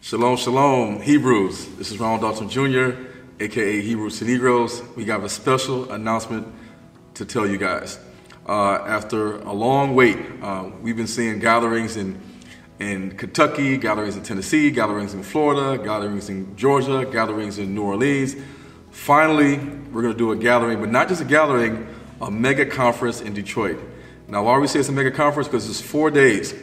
Shalom, shalom, Hebrews. This is Ronald Dalton Jr., aka Hebrews to NEGROS. We got a special announcement to tell you guys. After a long wait, we've been seeing gatherings in Kentucky, gatherings in Tennessee, gatherings in Florida, gatherings in Georgia, gatherings in New Orleans. Finally, we're going to do a gathering, but not just a gathering, a mega conference in Detroit. Now, why we say it's a mega conference? Because it's 4 days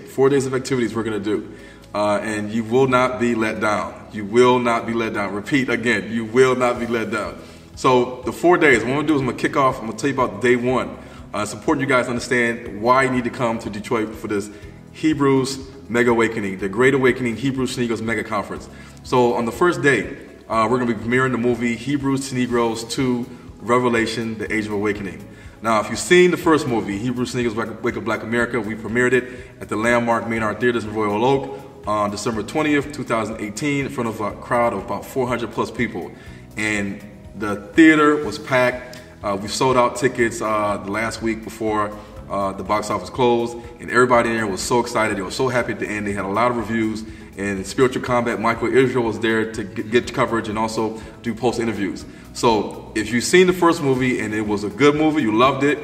of activities we're going to do. And you will not be let down. You will not be let down. Repeat again, you will not be let down. So the 4 days, what I'm going to do is I'm going to kick off, I'm going to tell you about day one. It's important you guys understand why you need to come to Detroit for this Hebrews Mega Awakening, the Great Awakening Hebrews to NEGROS Mega Conference. So on the first day, we're going to be premiering the movie Hebrews to NEGROS 2, Revelation, the Age of Awakening. Now, if you've seen the first movie, Hebrews to NEGROS Wake Up Black America, we premiered it at the Landmark Main Art Theaters in Royal Oak on December 20th, 2018, in front of a crowd of about 400 plus people. And the theater was packed. We sold out tickets the last week before the box office closed, and everybody in there was so excited. They were so happy at the end. They had a lot of reviews, and in Spiritual Combat, Michael Israel was there to get coverage and also do post interviews. So if you've seen the first movie and it was a good movie, you loved it,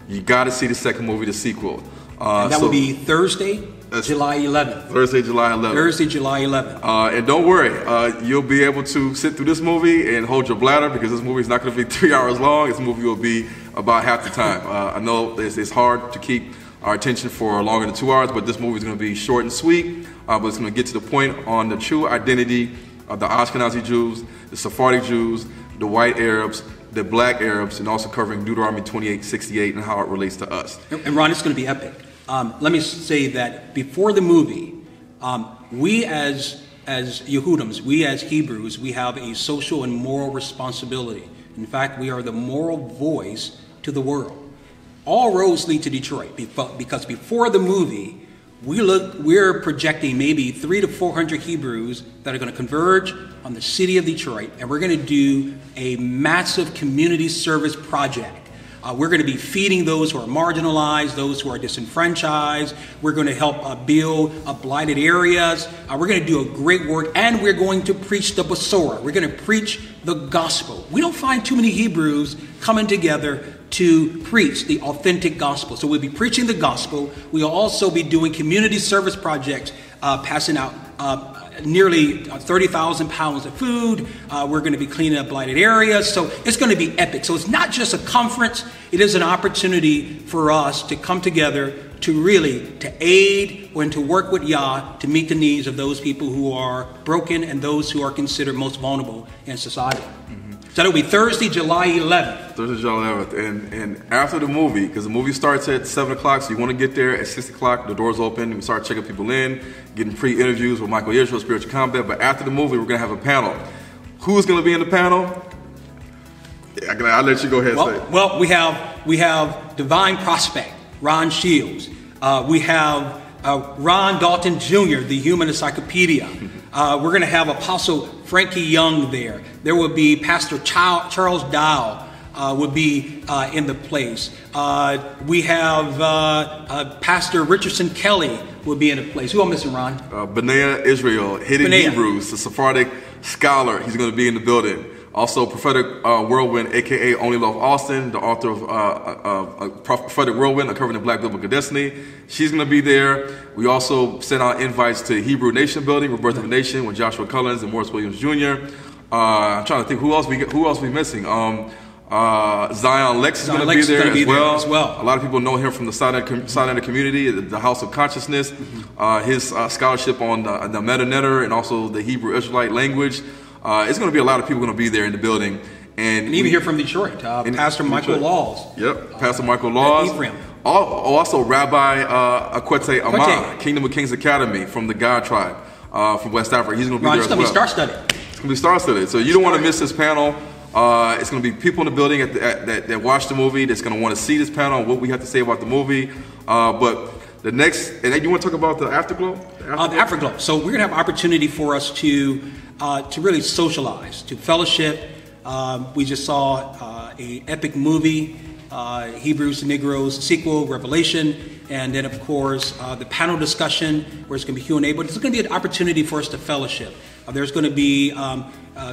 you got to see the second movie, the sequel. And that will be Thursday, July 11th. Thursday, July 11th. Thursday, July 11th. And don't worry, you'll be able to sit through this movie and hold your bladder, because this movie is not going to be 3 hours long. This movie will be about half the time. I know it's hard to keep our attention for longer than 2 hours, but this movie is going to be short and sweet, but it's going to get to the point on the true identity of the Ashkenazi Jews, the Sephardic Jews, the white Arabs, the black Arabs, and also covering Deuteronomy 28:68 and how it relates to us. And Ron, it's going to be epic. Let me say that before the movie, we as Yehudims, we as Hebrews, we have a social and moral responsibility. In fact, we are the moral voice to the world. All roads lead to Detroit, because before the movie, we're projecting maybe 300 to 400 Hebrews that are going to converge on the city of Detroit, and we're going to do a massive community service project. We're going to be feeding those who are marginalized, those who are disenfranchised. We're going to help build blighted areas. We're going to do a great work, and we're going to preach the Besorah. We're going to preach the gospel. We don't find too many Hebrews coming together to preach the authentic gospel. So we'll be preaching the gospel. We'll also be doing community service projects, passing out nearly 30,000 pounds of food. We're going to be cleaning up blighted areas. So it's going to be epic. So it's not just a conference. It is an opportunity for us to come together to aid and to work with Yah to meet the needs of those people who are broken and those who are considered most vulnerable in society. So that'll be Thursday, July 11th. Thursday, July 11th. And after the movie, because the movie starts at 7 o'clock, so you want to get there at 6 o'clock, the doors open, and we start checking people in, getting pre-interviews with Michael Israel, Spiritual Combat. But after the movie, we're going to have a panel. Who's going to be in the panel? I'll let you go ahead and say. Well, we have Divine Prospect, Ron Shields. We have Ron Dalton Jr., the Human Encyclopedia. We're going to have Apostle Frankie Young there. There will be Pastor Charles Dow will be in the place. We have Pastor Richardson Kelly will be in the place. Who am I missing, Ron? Benaiah Israel, Hidden Hebrews, the Sephardic scholar. He's going to be in the building. Also, Prophetic Whirlwind, a.k.a. Only Love Austin, the author of Prophetic Whirlwind, A Covering of Black Biblical Destiny. She's going to be there. We also sent out invites to Hebrew Nation Building, Rebirth of a Nation, with Joshua Cullens and Morris Williams Jr. I'm trying to think who else we missing. Zion Lex is going to be there as well. A lot of people know him from the Silent community, the House of Consciousness. His scholarship on the Meta-Netter and also the Hebrew Israelite language. It's going to be a lot of people going to be there in the building. And even here from Detroit, Pastor Michael Laws. Yep, Pastor Michael Laws. Also Rabbi Akwete Amah, Kingdom of Kings Academy from the God Tribe from West Africa. He's going to be there as well. It's going to be star-studded. It's going to be star-studded. So you don't want to miss this panel. It's going to be people in the building that watch the movie that's going to want to see this panel, what we have to say about the movie. But the next, and then you want to talk about the Afterglow? The Afterglow. So we're going to have opportunity for us to really socialize, to fellowship. We just saw an epic movie, Hebrews to NEGROS sequel, Revelation. and then, of course, the panel discussion where it's going to be Q&A, but it's going to be an opportunity for us to fellowship. There's going to be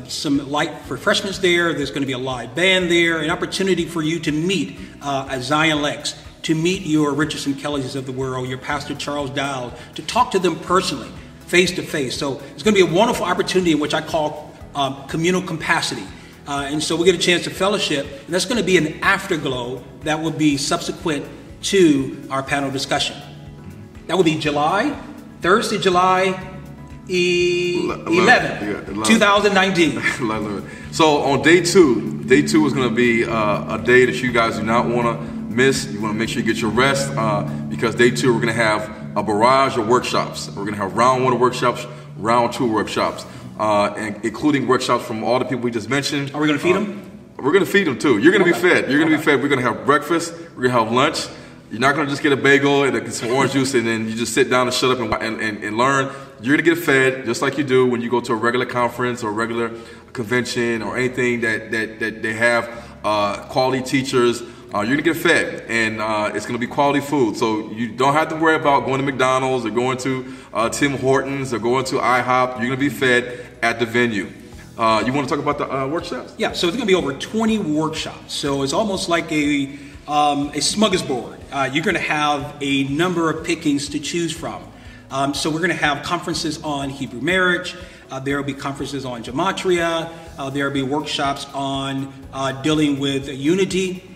some light refreshments there. There's going to be a live band there, an opportunity for you to meet a Zion Lex, to meet your Richardson Kellys of the world, your Pastor Charles Dowd, to talk to them personally, face to face. So it's going to be a wonderful opportunity in which I call communal capacity. And so we get a chance to fellowship, and that's going to be an afterglow that will be subsequent to our panel discussion. That will be Thursday, July 11, 2019. So on day two is going to be a day that you guys do not want to miss. You want to make sure you get your rest because day two we're going to have a barrage of workshops. We're going to have round 1 workshops, round 2 workshops, and including workshops from all the people we just mentioned. Are we going to feed them? We're going to feed them too. You're going to be fed. You're going to be fed. We're going to have breakfast. We're going to have lunch. You're not going to just get a bagel and some orange juice and then you just sit down and shut up and learn. You're going to get fed just like you do when you go to a regular conference or a regular convention or anything that they have quality teachers. You're going to get fed, and it's going to be quality food. So you don't have to worry about going to McDonald's or going to Tim Hortons or going to IHOP. You're going to be fed at the venue. You want to talk about the workshops? Yeah, so it's going to be over 20 workshops. So it's almost like a smorgasbord. You're going to have a number of pickings to choose from. So we're going to have conferences on Hebrew marriage. There will be conferences on gematria. There will be workshops on dealing with unity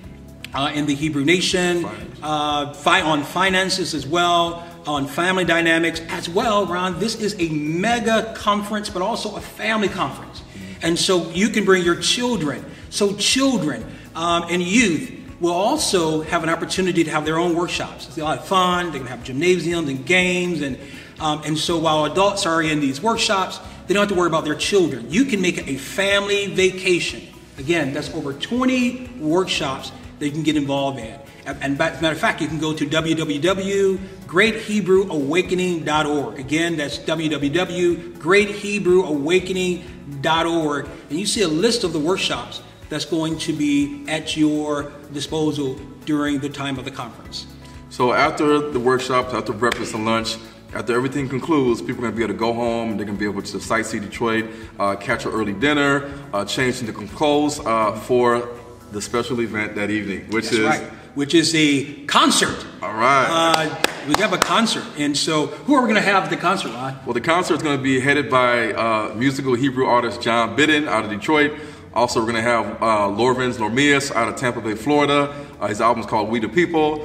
in the Hebrew nation, on finances as well, on family dynamics as well. Ron, this is a mega conference, but also a family conference. And so you can bring your children. So children and youth will also have an opportunity to have their own workshops. It's a lot of fun. They can have gymnasiums and games. And so while adults are in these workshops, they don't have to worry about their children. You can make it a family vacation. Again, that's over 20 workshops that you can get involved in. And as a matter of fact, you can go to www.greathebrewawakening.org. Again, that's www.greathebrewawakening.org. And you see a list of the workshops that's going to be at your disposal during the time of the conference. So after the workshops, after breakfast and lunch, after everything concludes, people are going to be able to go home. They're going to be able to sightsee Detroit, catch an early dinner, change into clothes for the special event that evening, which is a concert. All right. We have a concert. And so who are we going to have at the concert, Ron? Well, the concert is going to be headed by musical Hebrew artist John Bidden out of Detroit. Also, we're going to have Lormias out of Tampa Bay, Florida. His album is called We the People.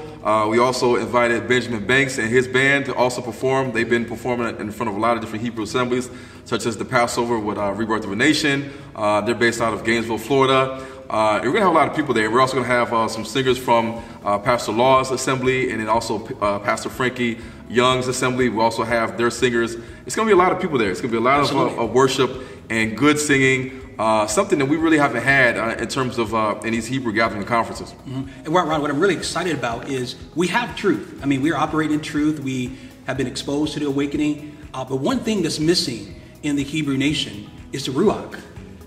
We also invited Benjamin Banks and his band to also perform. They've been performing in front of a lot of different Hebrew assemblies, such as the Passover with Rebirth of a Nation. They're based out of Gainesville, Florida. And we're going to have a lot of people there. We're also going to have some singers from Pastor Law's assembly and then also Pastor Frankie Young's assembly. We also have their singers. It's going to be a lot of people there. It's going to be a lot of worship and good singing. Something that we really haven't had in terms of in these Hebrew gathering conferences. Mm-hmm. And Ron, what I'm really excited about is we have truth. I mean, we're operating in truth. We have been exposed to the awakening. But one thing that's missing in the Hebrew nation is the Ruach.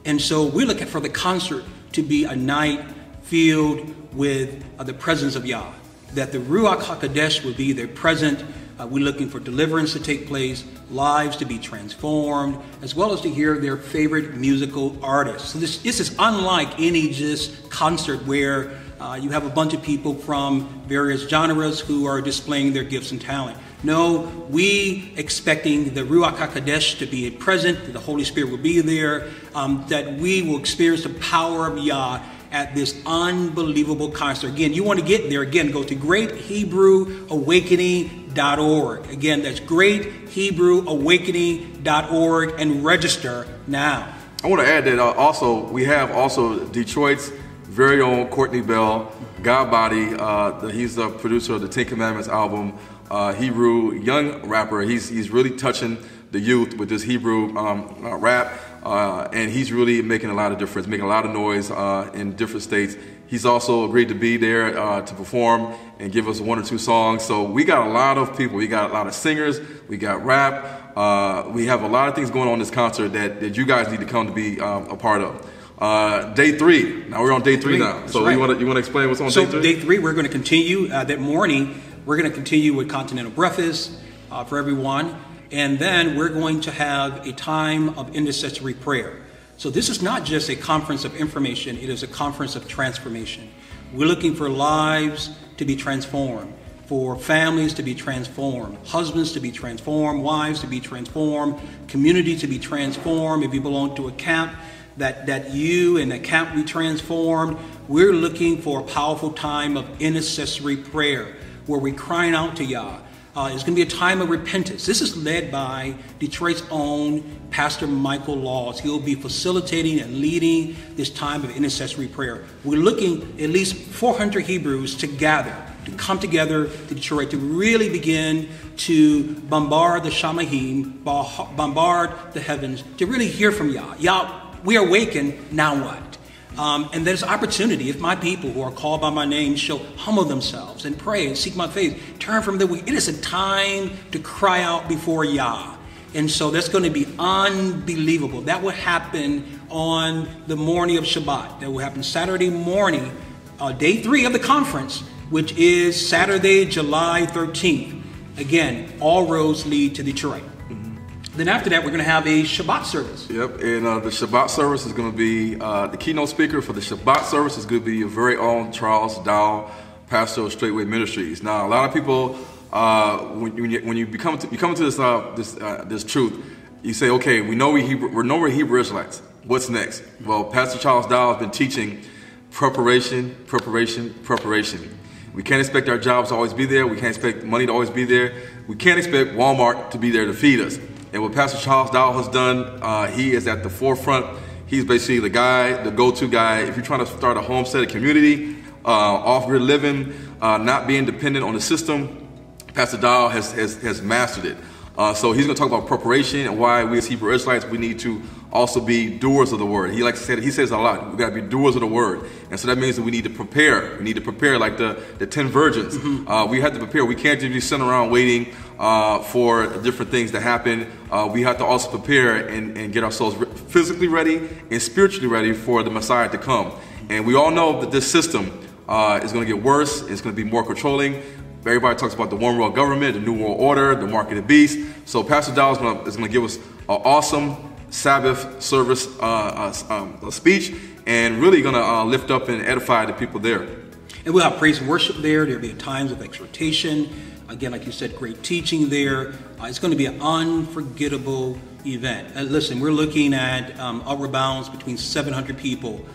And so we're looking for the concert to be a night filled with the presence of Yah. That the Ruach HaKodesh will be there present. We're looking for deliverance to take place, lives to be transformed, as well as to hear their favorite musical artists. So this is unlike any just concert where you have a bunch of people from various genres who are displaying their gifts and talent. No, we expecting the Ruach HaKodesh to be present, that the Holy Spirit will be there, that we will experience the power of Yah at this unbelievable concert. Again, you want to get there, again, go to greathebrewawakening.org. Again, that's greathebrewawakening.org and register now. I want to add that also we have also Detroit's very own Courtney Bell, God Body. He's the producer of the Ten Commandments album. Hebrew young rapper. He's really touching the youth with this Hebrew rap, and he's really making a lot of difference, making a lot of noise in different states. He's also agreed to be there to perform and give us 1 or 2 songs. So we got a lot of people. We got a lot of singers. We got rap. We have a lot of things going on in this concert that you guys need to come to be a part of. Day 3. Now we're on day 3 now. So right. You want to explain what's on day 3? So day 3, we're going to continue that morning. We're going to continue with continental breakfast for everyone. And then we're going to have a time of intercessory prayer. So this is not just a conference of information, it is a conference of transformation. We're looking for lives to be transformed, for families to be transformed, husbands to be transformed, wives to be transformed, community to be transformed. If you belong to a camp, that you and the camp be transformed. We're looking for a powerful time of intercessory prayer where we're crying out to Yah. It's going to be a time of repentance. This is led by Detroit's own Pastor Michael Laws. He'll be facilitating and leading this time of intercessory prayer. We're looking at least 400 Hebrews to gather, to come together to Detroit, to really begin to bombard the Shamahim, bombard the heavens, to really hear from Yah. Yah, we are awakened, now what? And there's opportunity if my people who are called by my name shall humble themselves and pray and seek my face, turn from their wicked. It is a time to cry out before Yah. And so that's going to be unbelievable. That will happen on the morning of Shabbat. That will happen Saturday morning, day 3 of the conference, which is Saturday, July 13th. Again, all roads lead to Detroit. Then after that, we're going to have a Shabbat service. Yep, and the Shabbat service is going to be, the keynote speaker for the Shabbat service is going to be your very own Charles Dow, pastor of Straightway Ministries. Now, a lot of people, when you come to this truth, you say, okay, we're Hebrew Israelites. What's next? Well, Pastor Charles Dow has been teaching preparation, preparation, preparation. We can't expect our jobs to always be there. We can't expect money to always be there. We can't expect Walmart to be there to feed us. And what Pastor Charles Dow has done, he is at the forefront. He's basically the guy, the go-to guy. If you're trying to start a homestead community, off-grid living, not being dependent on the system, Pastor Dow has mastered it. So he's going to talk about preparation and why we as Hebrew Israelites, we need to also be doers of the word. He likes to say that, he says a lot, we got to be doers of the word. And so that means that we need to prepare. We need to prepare like the 10 virgins. We have to prepare. We can't just be sitting around waiting for different things to happen. We have to also prepare and get ourselves physically ready and spiritually ready for the Messiah to come. And we all know that this system is going to get worse. It's going to be more controlling. Everybody talks about the one world government, the new world order, the mark of the beast. So Pastor Dow is going to give us an awesome Sabbath service speech and really going to lift up and edify the people there. And we'll have praise and worship there. There'll be times of exhortation. Again, like you said, great teaching there. It's going to be an unforgettable event. Listen, we're looking at upward bounds between 700 people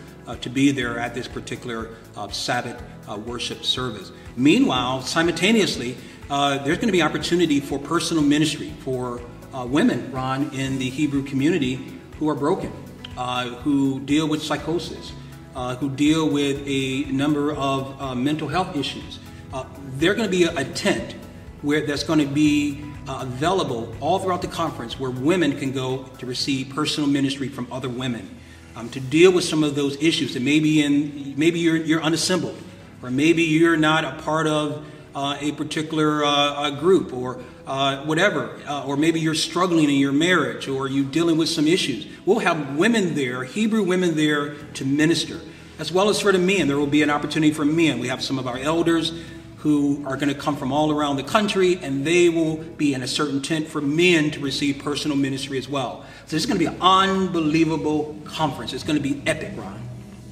to be there at this particular Sabbath worship service. Meanwhile, simultaneously, there's going to be opportunity for personal ministry for women, Ron, in the Hebrew community who are broken, who deal with psychosis, who deal with a number of mental health issues. There's going to be a tent where that's going to be available all throughout the conference where women can go to receive personal ministry from other women to deal with some of those issues that maybe you're unassembled, or maybe you're not a part of a particular group or whatever, or maybe you're struggling in your marriage or you're dealing with some issues. We'll have women there, Hebrew women there to minister, as well as for the men. There will be an opportunity for men. We have some of our elders who are going to come from all around the country, and they will be in a certain tent for men to receive personal ministry as well. So it's going to be an unbelievable conference. It's going to be epic, Ron.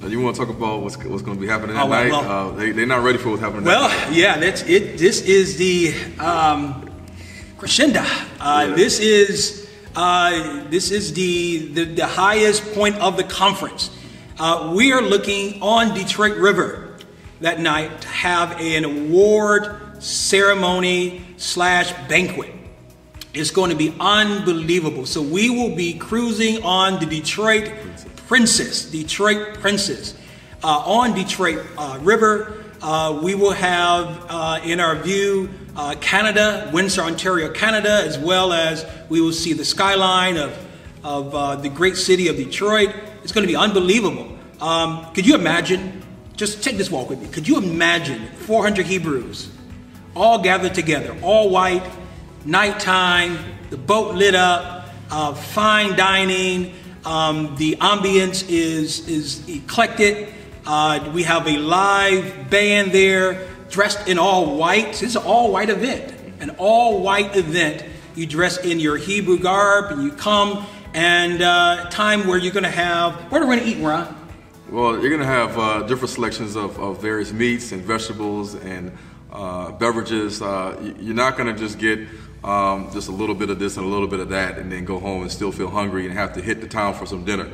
Now you want to talk about what's going to be happening that night? Well, they're not ready for what's happening that night. Well, yeah, that's it. This is the crescendo. This is the highest point of the conference. We are looking on Detroit River that night to have an award ceremony / banquet. It's going to be unbelievable. So we will be cruising on the Detroit Princess, on Detroit River. We will have in our view Canada, Windsor, Ontario, Canada, as well as we will see the skyline of the great city of Detroit. It's going to be unbelievable. Could you imagine? Just take this walk with me. Could you imagine 400 Hebrews all gathered together, all white, nighttime, the boat lit up, fine dining, the ambience is eclectic. We have a live band there. dressed in all white. This is an all-white event. An all-white event. You dress in your Hebrew garb, and you come, and time where you're going to have, what are we going to eat, Ron? Well, you're going to have different selections of various meats and vegetables and beverages. You're not going to just get just a little bit of this and a little bit of that and then go home and still feel hungry and have to hit the town for some dinner.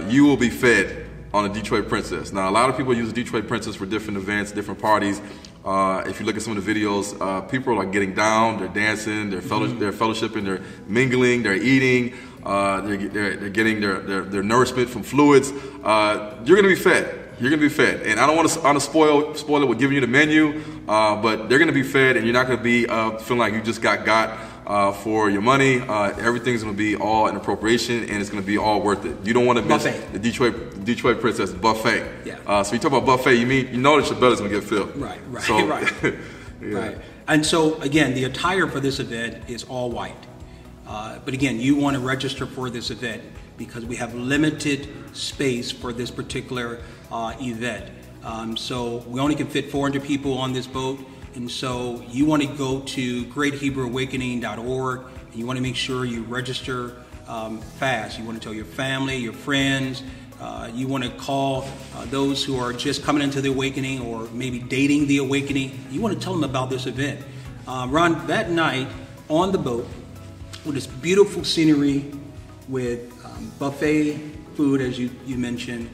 You will be fed on a Detroit Princess. Now, a lot of people use the Detroit Princess for different events, different parties. If you look at some of the videos, people are getting down, they're dancing, they're fellowshipping, they're mingling, they're eating, they're getting their nourishment from fluids. You're going to be fed. You're going to be fed. And I don't want to spoil it with giving you the menu, but they're going to be fed, and you're not going to be feeling like you just got for your money. Everything's going to be all an appropriation, and it's going to be all worth it. You don't want to miss the Detroit Princess buffet. Yeah. So you talk about buffet, you know that your belly's going to get filled. Right. So, right. Yeah. Right. And so, again, the attire for this event is all white. But again, you want to register for this event because we have limited space for this particular event. So we only can fit 400 people on this boat. And so you want to go to greathebrewawakening.org, and you want to make sure you register fast. You want to tell your family, your friends. You want to call those who are just coming into the awakening or maybe dating the awakening. You want to tell them about this event. Ron, that night on the boat with this beautiful scenery with buffet food, as you mentioned,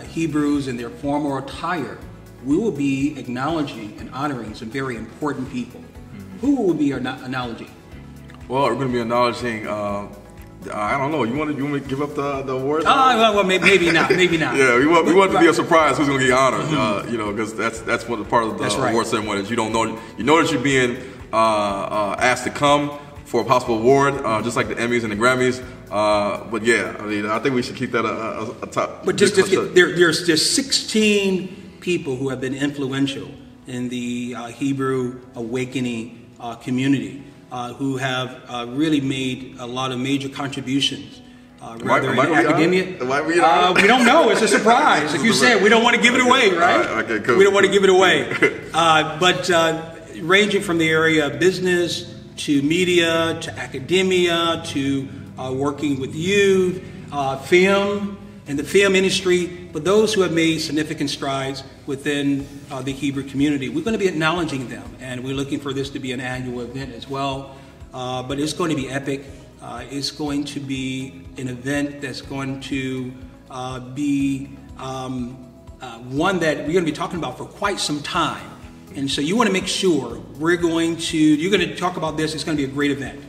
Hebrews in their formal attire, we will be acknowledging and honoring some very important people. Who will we be acknowledging? Well, we're going to be acknowledging, I don't know, you want to give up the award? Well, maybe not, maybe not. Yeah, we want it to be a surprise who's going to get honored, because that's what part of the award ceremony is. You don't know, you know that you're being asked to come for a possible award, just like the Emmys and the Grammys. But yeah, I mean, I think we should keep that a top. But there's 16 people who have been influential in the Hebrew awakening community, who have really made a lot of major contributions. Whether in academia, we don't know. It's a surprise. Like you said, we don't want to give it away, right? Okay, cool. We don't want to give it away. But ranging from the area of business to media to academia to working with youth, film, and the film industry, but those who have made significant strides within the Hebrew community. We're going to be acknowledging them, and we're looking for this to be an annual event as well. But it's going to be epic. It's going to be an event that's going to be one that we're going to be talking about for quite some time. And so you want to make sure you're going to talk about this. It's going to be a great event.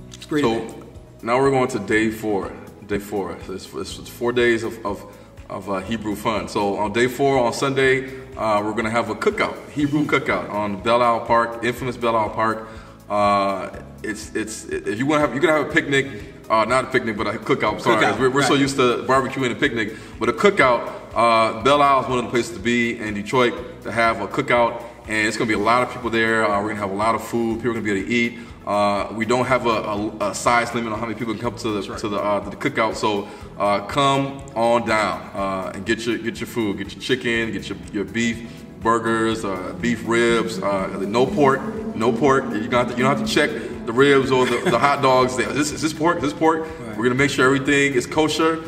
It's a great event. Now we're going to day four. Day four. It's 4 days of Hebrew fun. So on day 4, on Sunday, we're going to have a cookout, Hebrew cookout on Belle Isle Park, infamous Belle Isle Park. If you want to you're going to have a picnic, not a picnic, but a cookout. Sorry, we're so used to barbecuing and picnic, but a cookout. Belle Isle is one of the places to be in Detroit to have a cookout, and it's going to be a lot of people there. We're going to have a lot of food. People are going to be able to eat. We don't have a size limit on how many people can come to the cookout. So come on down and get your food, get your chicken, get your beef, burgers, beef ribs. No pork. You don't have to check the ribs or the hot dogs. Is this pork? This pork. Right. We're gonna make sure everything is kosher.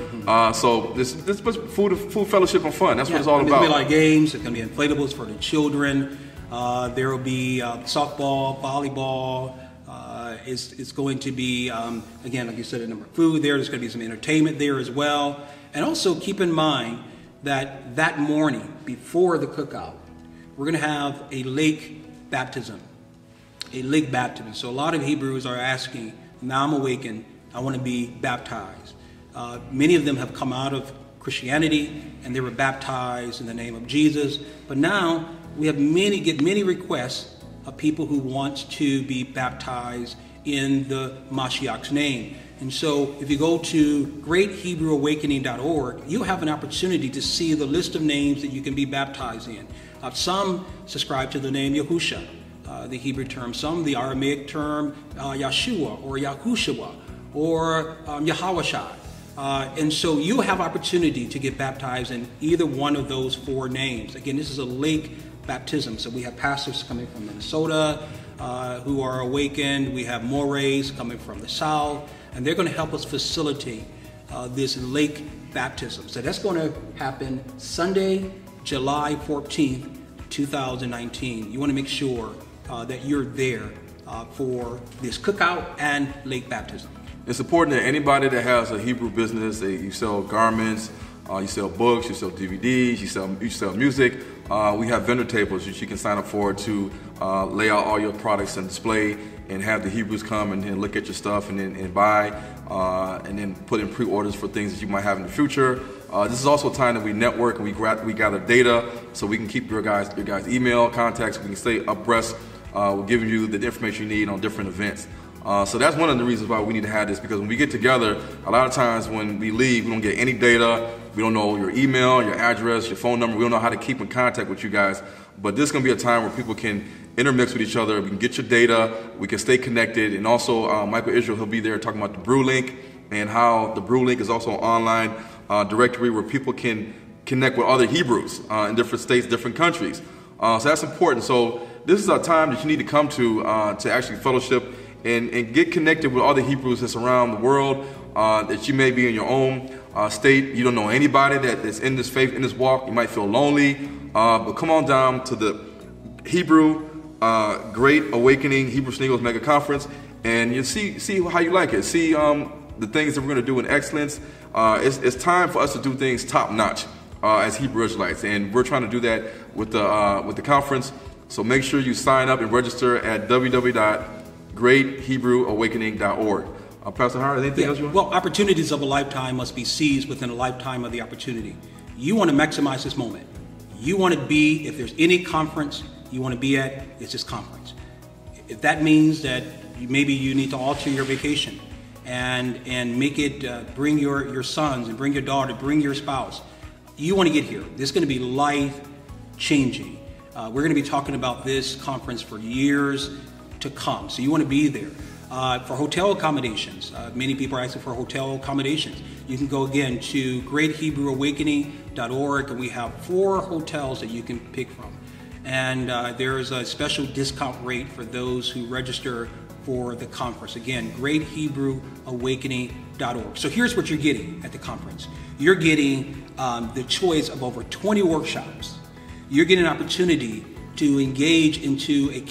So this food fellowship and fun. That's what it's all about. There's gonna be a lot of games. There's gonna be inflatables for the children. There will be softball, volleyball. It's going to be, again, like you said, a number of food there. There's going to be some entertainment there as well. And also keep in mind that morning before the cookout, we're going to have a lake baptism. A lake baptism. So a lot of Hebrews are asking, now I'm awakened, I want to be baptized. Many of them have come out of Christianity and they were baptized in the name of Jesus. But now we have many requests of people who want to be baptized in the Mashiach's name. And so if you go to greathebrewawakening.org, you'll have an opportunity to see the list of names that you can be baptized in. Some subscribe to the name Yahusha, the Hebrew term. Some the Aramaic term Yahshua or Yahushua or Yahawashai. And so you'll have opportunity to get baptized in either one of those 4 names. Again, this is a lake baptism. So we have pastors coming from Minnesota who are awakened. We have Morays coming from the South, and they're going to help us facilitate this lake baptism. So that's going to happen Sunday, July 14th, 2019. You want to make sure that you're there for this cookout and lake baptism. It's important that anybody that has a Hebrew business, you sell garments, you sell books, you sell DVDs, you sell music. We have vendor tables that you can sign up for to lay out all your products and display, and have the Hebrews come and look at your stuff and buy, and then put in pre-orders for things that you might have in the future. This is also a time that we network and we gather data so we can keep your guys' email contacts. We can stay abreast. We're giving you the information you need on different events. So that's one of the reasons why we need to have this, because when we get together, a lot of times when we leave, we don't get any data. We don't know your email, your address, your phone number. We don't know how to keep in contact with you guys. But this is going to be a time where people can intermix with each other. We can get your data. We can stay connected. And also, Michael Israel, he'll be there talking about the Brew Link, and how the Brew Link is also an online directory where people can connect with other Hebrews in different states, different countries. So that's important. So this is a time that you need to come to actually fellowship and get connected with other Hebrews that's around the world, that you may be in your own state. You don't know anybody that's in this faith, in this walk. You might feel lonely, but come on down to the Hebrew Great Awakening Hebrew Sneagles Mega Conference, and you see how you like it. See the things that we're going to do in excellence. It's time for us to do things top notch as Hebrew Israelites, and we're trying to do that with the conference. So make sure you sign up and register at www.greathebrewawakening.org. Pastor Howard, anything else you want? Well, opportunities of a lifetime must be seized within a lifetime of the opportunity. You want to maximize this moment. You want to be, if there's any conference you want to be at, it's this conference. If that means that maybe you need to alter your vacation and make it, bring your sons and bring your daughter, bring your spouse, you want to get here. This is going to be life-changing. We're going to be talking about this conference for years to come, so you want to be there. For hotel accommodations, many people are asking for hotel accommodations. You can go again to greathebrewawakening.org, and we have 4 hotels that you can pick from. And there is a special discount rate for those who register for the conference. Again, greathebrewawakening.org. So here's what you're getting at the conference. You're getting the choice of over 20 workshops. You're getting an opportunity to engage into a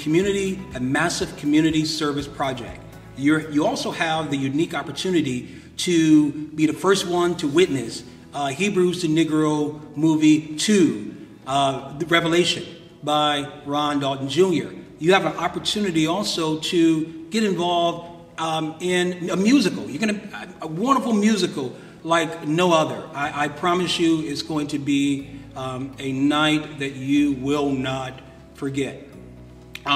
massive community service project. You also have the unique opportunity to be the first one to witness Hebrews to Negro movie 2, The Revelation by Ron Dalton Jr. You have an opportunity also to get involved in a musical. You're going to a wonderful musical like no other. I promise you, it's going to be a night that you will not forget.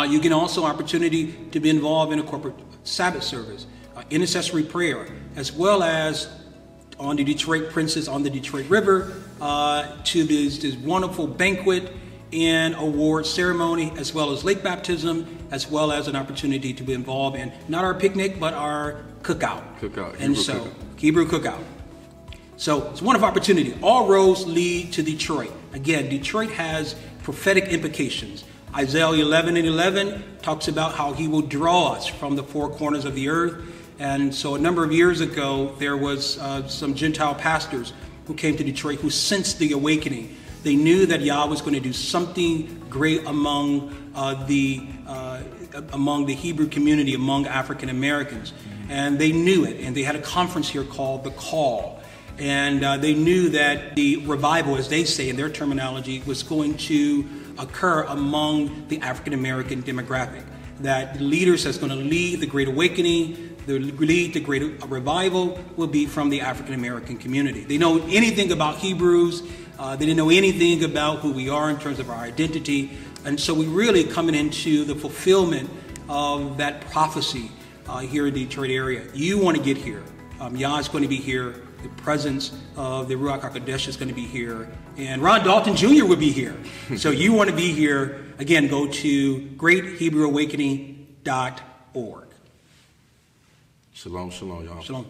You can also opportunity to be involved in a corporate Sabbath service, intercessory prayer, as well as on the Detroit Princess on the Detroit River, to this wonderful banquet and award ceremony, as well as lake baptism, as well as an opportunity to be involved in not our picnic, but our cookout. Hebrew cookout. So it's a wonderful opportunity. All roads lead to Detroit. Again, Detroit has prophetic implications. Isaiah 11:11 talks about how he will draw us from the 4 corners of the earth. And so a number of years ago, there was some Gentile pastors who came to Detroit who sensed the awakening. They knew that Yah was going to do something great among the Hebrew community, among African Americans. And they knew it. And they had a conference here called The Call. And they knew that the revival, as they say in their terminology, was going to occur among the African American demographic. That the leaders that's going to lead the Great Awakening, lead the Great Revival, will be from the African American community. They know anything about Hebrews. They didn't know anything about who we are in terms of our identity. And so we really coming into the fulfillment of that prophecy here in the Detroit area. You want to get here. Yah is going to be here. The presence of the Ruach HaKodesh is going to be here. And Ron Dalton Jr. will be here. So you want to be here. Again, go to greathebrewawakening.org. Shalom, shalom, y'all. Shalom.